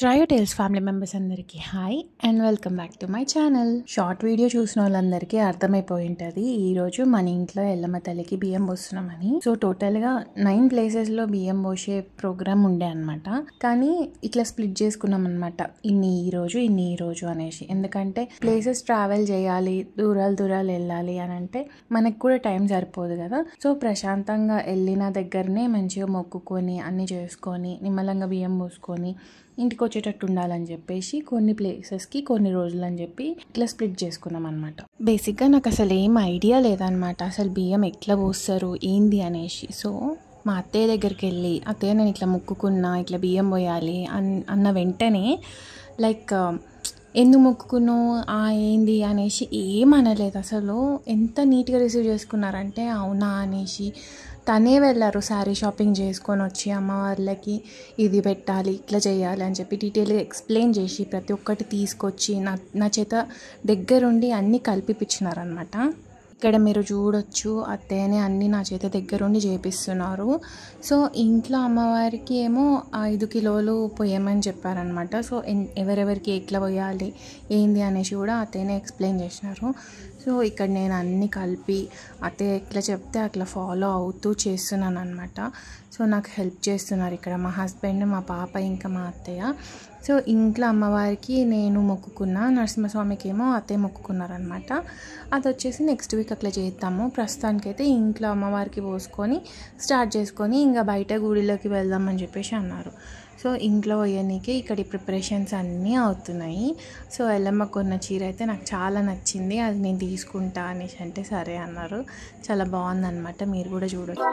Trio tiles family members అందరికీ hi and welcome back to my channel. Short video చూసిన వాళ్ళందరికీ అర్థమైపోయి ఉంటుంది ఈరోజు మన ఇంట్లో ఎల్లమ్మ తల్లికి బియ్యం పోస్తున్నామని. సో టోటల్గా 9 ప్లేసెస్లో బియ్యం పోసే ప్రోగ్రామ్ ఉండే అనమాట. కానీ ఇట్లా స్ప్లిట్ చేసుకున్నాం అనమాట, ఇన్ని ఈ రోజు అనేసి. ఎందుకంటే ప్లేసెస్ ట్రావెల్ చేయాలి, దూరాలు వెళ్ళాలి అని అంటే మనకు కూడా టైం సరిపోదు కదా. సో ప్రశాంతంగా వెళ్ళిన దగ్గరనే మంచిగా మొక్కుకొని అన్నీ చేసుకొని నిమ్మలంగా బియ్యం పోసుకొని ఇంటికి వచ్చేటట్టు ఉండాలని చెప్పేసి కొన్ని ప్లేసెస్కి కొన్ని రోజులు అని చెప్పి ఇట్లా స్ప్లిట్ చేసుకున్నాం అనమాట. బేసిక్గా నాకు అసలు ఏం ఐడియా లేదనమాట, అసలు బియ్యం ఎట్లా పోస్తారు ఏంది అనేసి. సో మా అత్తయ్య దగ్గరికి వెళ్ళి, అత్తయ్య నేను ఇట్లా మొక్కుకున్నా, ఇట్లా బియ్యం పోయాలి అన్న వెంటనే లైక్ ఎందుకు మొక్కుకున్నావు ఏంది అనేసి ఏమనలేదు. అసలు ఎంత నీట్గా రిసీవ్ చేసుకున్నారంటే అవునా అనేసి. తనే వెళ్ళారు శారీ షాపింగ్ చేసుకొని వచ్చి అమ్మవార్లకి ఇది పెట్టాలి ఇట్లా చేయాలి అని చెప్పి డీటెయిల్గా ఎక్స్ప్లెయిన్ చేసి ప్రతి ఒక్కటి తీసుకొచ్చి నా చేత దగ్గరుండి అన్నీ కలిపిపించినారనమాట. ఇక్కడ మీరు చూడొచ్చు అత్తయ్యనే అన్నీ నా చేత దగ్గరుండి చేపిస్తున్నారు. సో ఇంట్లో అమ్మవారికి ఏమో 5 కిలోలు పోయమని చెప్పారనమాట. సో ఎవరెవరికి ఎట్లా పోయాలి ఏంది అనేసి కూడా అత్తయ్యనే ఎక్స్ప్లెయిన్ చేసినారు. సో ఇక్కడ నేను అన్నీ కలిపి అత్తయ్య ఎట్లా చెప్తే అట్లా ఫాలో అవుతూ చేస్తున్నాను అనమాట. సో నాకు హెల్ప్ చేస్తున్నారు ఇక్కడ మా హస్బెండ్, మా పాప, ఇంకా మా అత్తయ్య. సో ఇంట్లో అమ్మవారికి నేను మొక్కుకున్నా, నరసింహస్వామికి ఏమో అత్తయ్య మొక్కుకున్నారనమాట. అది వచ్చేసి నెక్స్ట్ వీక్ అట్లా చేద్దాము. ప్రస్తుతానికైతే ఇంట్లో అమ్మవారికి పోసుకొని స్టార్ట్ చేసుకొని ఇంకా బయట గుడిలోకి వెళ్దామని చెప్పేసి అన్నారు. సో ఇంట్లో పోయనీకి ఇక్కడ ప్రిపరేషన్స్ అన్నీ అవుతున్నాయి. సో ఎల్లమ్మ కొన్న చీర అయితే నాకు చాలా నచ్చింది, అది నేను తీసుకుంటా అనేసి అంటే సరే అన్నారు. చాలా బాగుందన్నమాట, మీరు కూడా చూడొచ్చు.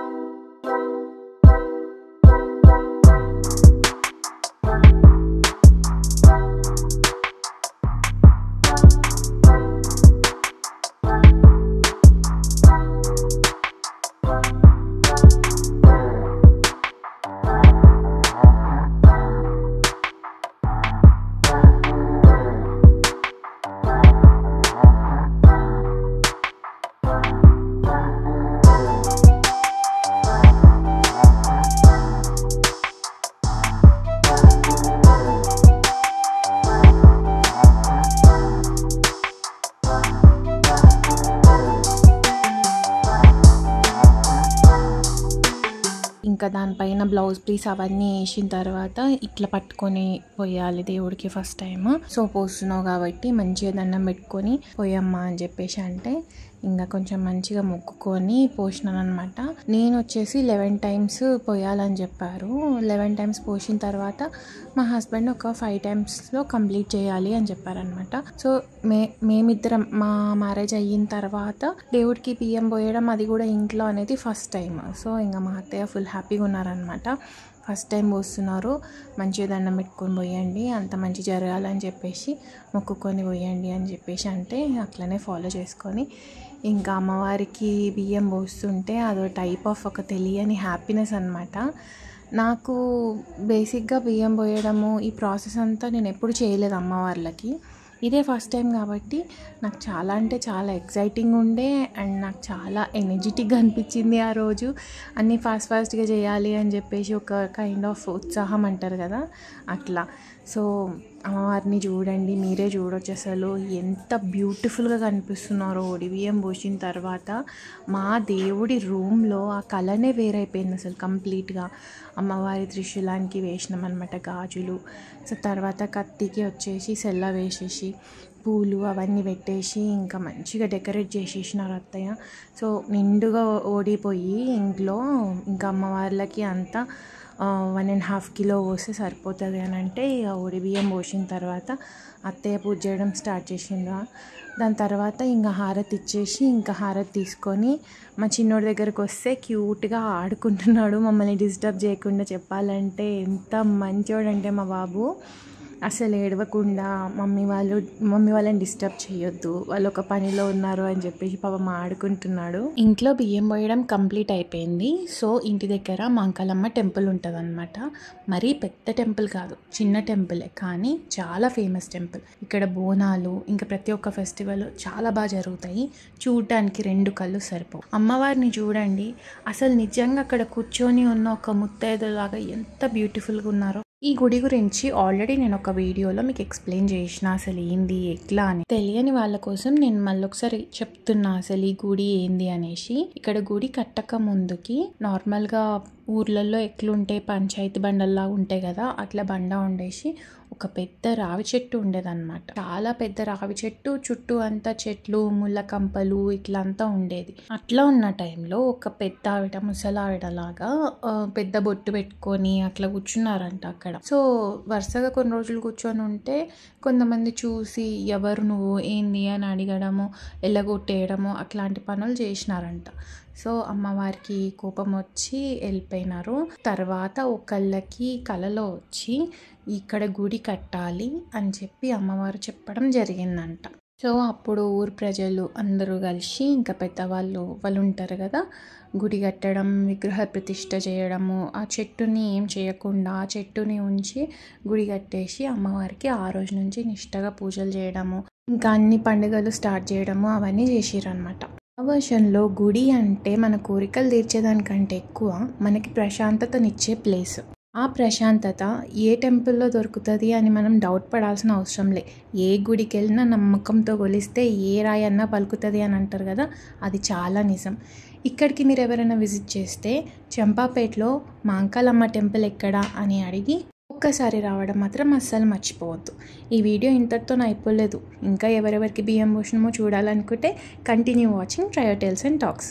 ఇంకా దానిపైన బ్లౌజ్ పీస్ అవన్నీ వేసిన తర్వాత ఇట్లా పట్టుకొని పోయాలి దేవుడికి ఫస్ట్ టైం. సో పోస్తున్నావు కాబట్టి మంచిగా దండం పెట్టుకొని పోయమ్మా అని చెప్పేసి అంటే ఇంకా కొంచెం మంచిగా మొక్కుకొని పోసినాను అనమాట. నేను వచ్చేసి 11 టైమ్స్ పోయాలని చెప్పారు. 11 టైమ్స్ పోసిన తర్వాత మా హస్బెండ్ ఒక 5 టైమ్స్లో కంప్లీట్ చేయాలి అని చెప్పారనమాట. సో మేమిద్దరం మా మ్యారేజ్ అయిన తర్వాత దేవుడికి బియ్యం పోయడం అది కూడా ఇంట్లో అనేది ఫస్ట్ టైం. సో ఇంకా మా అత్తయ్య ఫుల్ హ్యాపీగా ఉన్నారనమాట. ఫస్ట్ టైం పోస్తున్నారు, మంచిగా దండం పెట్టుకొని పోయండి, అంత మంచి జరగాలని చెప్పేసి మొక్కుకొని పోయండి అని చెప్పేసి అంటే అట్లనే ఫాలో చేసుకొని ఇంకా అమ్మవారికి బియ్యం పోస్తుంటే అదో టైప్ ఆఫ్ ఒక తెలియని హ్యాపీనెస్ అనమాట. నాకు బేసిక్గా బియ్యం పోయడము ఈ ప్రాసెస్ అంతా నేను ఎప్పుడు చేయలేదు అమ్మవార్లకి, ఇదే ఫస్ట్ టైం కాబట్టి నాకు చాలా అంటే చాలా ఎక్సైటింగ్ ఉండే అండ్ నాకు చాలా ఎనర్జెటిక్గా అనిపించింది ఆ రోజు. అన్నీ ఫాస్ట్గా చేయాలి అని చెప్పేసి ఒక కైండ్ ఆఫ్ ఉత్సాహం అంటారు కదా అట్లా. సో అమ్మవారిని చూడండి, మీరే చూడొచ్చు అసలు ఎంత బ్యూటిఫుల్గా కనిపిస్తున్నారో. బియ్యం పోసిన తర్వాత మా దేవుడి రూమ్లో ఆ కలనే వేరైపోయింది అసలు కంప్లీట్గా. అమ్మవారి త్రిశూలానికి వేసినాం అనమాట గాజులు. సో తర్వాత కత్తికి వచ్చేసి సెల్ల వేసేసి పూలు అవన్నీ పెట్టేసి ఇంకా మంచిగా డెకరేట్ చేసేసినారు అత్తయ్య. సో నిండుగా ఓడిపోయి ఇంట్లో ఇంకా అమ్మవార్లకి అంతా 1.5 కిలో పోస్తే సరిపోతుంది అని అంటే ఇక బియ్యం పోసిన తర్వాత అత్తయ్య పూజ చేయడం స్టార్ట్ చేసిండ్రు. దాని తర్వాత ఇంకా హారతి ఇచ్చేసి ఇంకా హారతి తీసుకొని మా చిన్నోడి దగ్గరకు వస్తే క్యూట్గా ఆడుకుంటున్నాడు, మమ్మల్ని డిస్టర్బ్ చేయకుండా. చెప్పాలంటే ఎంత మంచోడు అంటే మా బాబు, అసలు ఏడవకుండా మమ్మీ వాళ్ళని డిస్టర్బ్ చేయొద్దు, వాళ్ళు ఒక పనిలో ఉన్నారు అని చెప్పేసి పాపం ఆడుకుంటున్నాడు. ఇంట్లో బియ్యం పోయడం కంప్లీట్ అయిపోయింది. సో ఇంటి దగ్గర మాంకాలమ్మ టెంపుల్ ఉంటుంది అనమాట. మరీ పెద్ద టెంపుల్ కాదు, చిన్న టెంపులే, కానీ చాలా ఫేమస్ టెంపుల్. ఇక్కడ బోనాలు ఇంకా ప్రతి ఒక్క ఫెస్టివల్ చాలా బాగా జరుగుతాయి. చూడటానికి 2 కళ్ళు సరిపోవు. అమ్మవారిని చూడండి, అసలు నిజంగా అక్కడ కూర్చొని ఉన్న ఒక ముత్తైదులాగా ఎంత బ్యూటిఫుల్గా ఉన్నారో. ఈ గుడి గురించి ఆల్రెడీ నేను ఒక వీడియోలో మీకు ఎక్స్ప్లెయిన్ చేసిన అసలు ఏంది ఎట్లా అని. తెలియని వాళ్ళ కోసం నేను మళ్ళీ ఒకసారి చెప్తున్నా అసలు ఈ గుడి ఏంది అనేసి. ఇక్కడ గుడి కట్టక ముందుకి నార్మల్గా ఊర్లలో ఎట్లుంటే పంచాయతీ బండల్లా ఉంటాయి కదా, అట్లా బండ ఉండేసి ఒక పెద్ద రావి చెట్టు ఉండేదన్నమాట. చాలా పెద్ద రావి చెట్టు, చుట్టూ అంతా చెట్లు, ముళ్ళ కంపలు ఇట్లా అంతా ఉండేది. అట్లా ఉన్న టైంలో ఒక పెద్ద ఆవిడ, ముసలావిడ లాగా పెద్ద బొట్టు పెట్టుకొని అట్లా కూర్చున్నారంట అక్కడ. సో వరుసగా కొన్ని రోజులు కూర్చొని ఉంటే కొంతమంది చూసి ఎవరు నువ్వు ఏంది అని అడగడము, ఎల్లగొట్టేయడము అట్లాంటి పనులు చేసినారంట. సో అమ్మవారికి కోపం వచ్చి వెళ్ళిపోయినారు. తర్వాత ఒకళ్ళకి కలలో వచ్చి ఇక్కడ గుడి కట్టాలి అని చెప్పి అమ్మవారు చెప్పడం జరిగిందంట. సో అప్పుడు ఊరు ప్రజలు అందరూ కలిసి, ఇంకా పెద్దవాళ్ళు వాళ్ళు ఉంటారు కదా, గుడి కట్టడం, విగ్రహ ప్రతిష్ఠ చేయడము, ఆ చెట్టుని ఏం చేయకుండా ఆ చెట్టుని ఉంచి గుడి కట్టేసి అమ్మవారికి ఆ రోజు నుంచి నిష్టగా పూజలు చేయడము, ఇంకా అన్ని పండుగలు స్టార్ట్ చేయడము అవన్నీ చేసిరన్నమాట. ఆ వర్షన్లో గుడి అంటే మన కోరికలు తీర్చేదానికంటే ఎక్కువ మనకి ప్రశాంతతనిచ్చే ప్లేస్. ఆ ప్రశాంతత ఏ టెంపుల్లో దొరుకుతుంది అని మనం డౌట్ పడాల్సిన అవసరం లే. ఏ గుడికి వెళ్ళినా నమ్మకంతో కొలిస్తే ఏ రాయి అన్నా పలుకుతుంది అని అంటారు కదా, అది చాలా నిజం. ఇక్కడికి మీరు ఎవరైనా విజిట్ చేస్తే చంపాపేటలో మాంకాలమ్మ టెంపుల్ ఎక్కడా అని అడిగి ఒక్కసారి రావడం మాత్రం అస్సలు మర్చిపోవద్దు. ఈ వీడియో ఇంతటితో అయిపోలేదు. ఇంకా ఎవరెవరికి బియ్యం పోషణమో చూడాలనుకుంటే continue watching trio tales and talks.